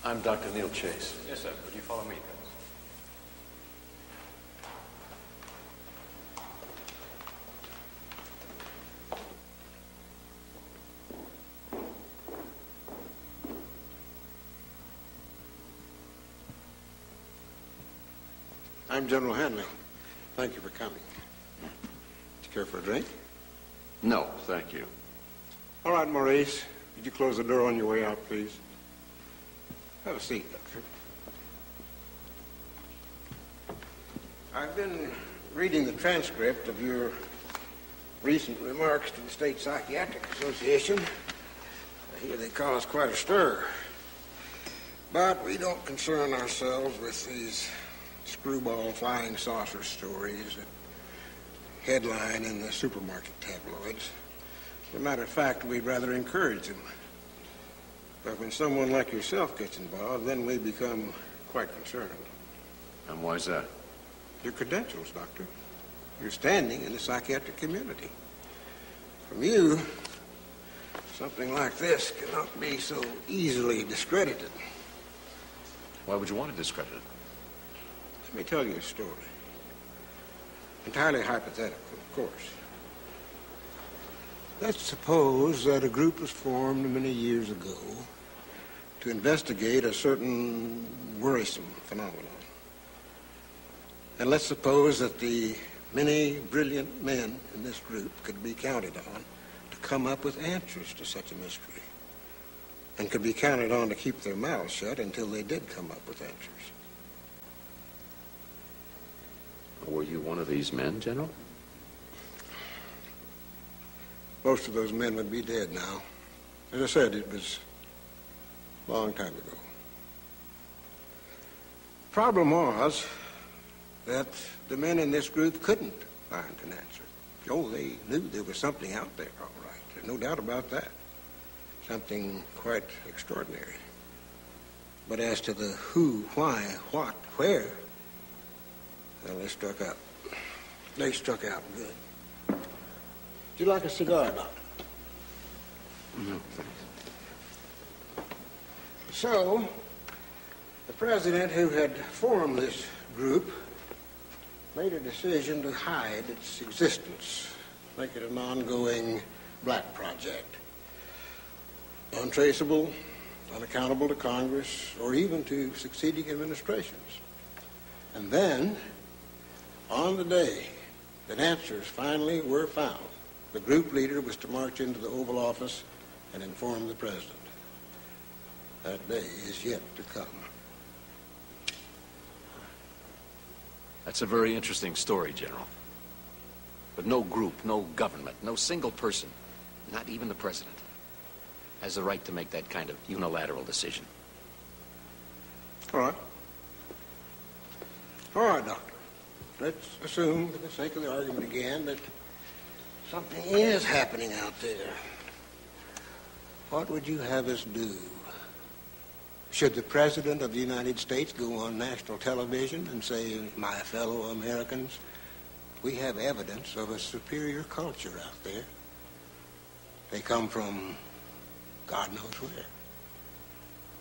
I'm Dr. Neil Chase. Yes, sir. Would you follow me, please? I'm General Hanley. Thank you for coming. Would you care for a drink? No, thank you. All right, Maurice. Could you close the door on your way out, please? Have a seat, Doctor. I've been reading the transcript of your recent remarks to the State Psychiatric Association. I hear they caused quite a stir. But we don't concern ourselves with these screwball flying saucer stories that headline in the supermarket tabloids. As a matter of fact, we'd rather encourage them. But when someone like yourself gets involved, then we become quite concerned. And why's that? Your credentials, Doctor. Your standing in the psychiatric community. From you, something like this cannot be so easily discredited. Why would you want to discredit it? Let me tell you a story. Entirely hypothetical, of course. Let's suppose that a group was formed many years ago to investigate a certain worrisome phenomenon. And let's suppose that the many brilliant men in this group could be counted on to come up with answers to such a mystery, and could be counted on to keep their mouths shut until they did come up with answers. Were you one of these men, General? Most of those men would be dead now. As I said, it was a long time ago. The problem was that the men in this group couldn't find an answer. Oh, they knew there was something out there, all right. There's no doubt about that. Something quite extraordinary. But as to the who, why, what, where, well, they struck out. They struck out good. Would you like a cigar, Doctor? No, thanks. So, the president who had formed this group made a decision to hide its existence, make it an ongoing black project. Untraceable, unaccountable to Congress, or even to succeeding administrations. And then, on the day that answers finally were found, the group leader was to march into the Oval Office and inform the president. That day is yet to come. That's a very interesting story, General. But no group, no government, no single person, not even the president, has the right to make that kind of unilateral decision. All right. All right, Doctor. Let's assume, for the sake of the argument again, that something is happening out there. What would you have us do? Should the President of the United States go on national television and say, my fellow Americans, we have evidence of a superior culture out there. They come from God knows where.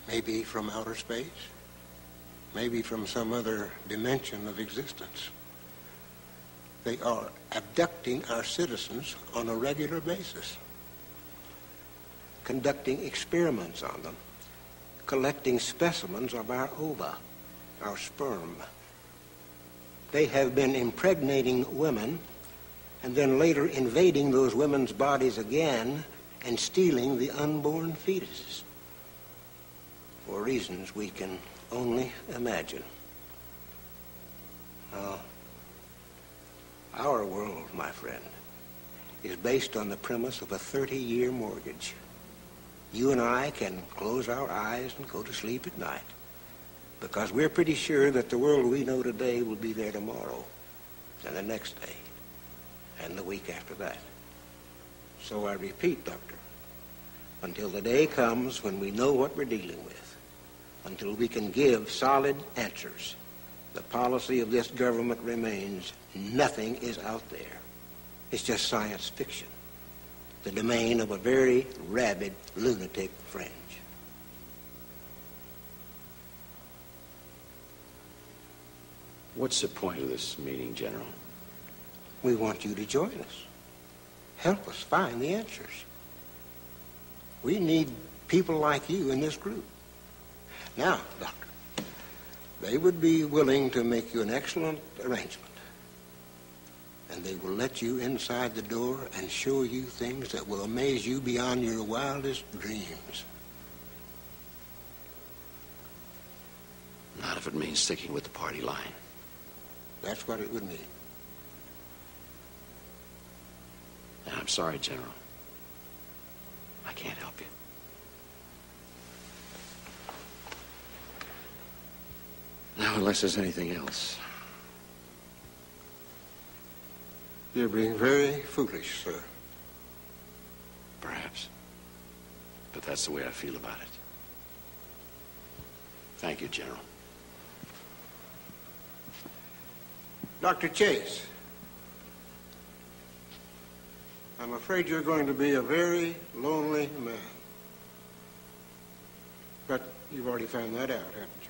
Maybe from outer space. Maybe from some other dimension of existence. They are abducting our citizens on a regular basis, conducting experiments on them, collecting specimens of our ova, our sperm. They have been impregnating women and then later invading those women's bodies again and stealing the unborn fetuses for reasons we can only imagine. Our world, my friend, is based on the premise of a 30-year mortgage. You and I can close our eyes and go to sleep at night because we're pretty sure that the world we know today will be there tomorrow and the next day and the week after that. So I repeat, Doctor, until the day comes when we know what we're dealing with, until we can give solid answers, the policy of this government remains nothing is out there. It's just science fiction, the domain of a very rabid lunatic fringe. What's the point of this meeting, General? We want you to join us. Help us find the answers. We need people like you in this group. Now, Doctor, they would be willing to make you an excellent arrangement. And they will let you inside the door and show you things that will amaze you beyond your wildest dreams. Not if it means sticking with the party line. That's what it would mean. I'm sorry, General. I can't help you. Now, unless there's anything else. You're being very foolish, sir. Perhaps. But that's the way I feel about it. Thank you, General. Dr. Chase, I'm afraid you're going to be a very lonely man. But you've already found that out, haven't you?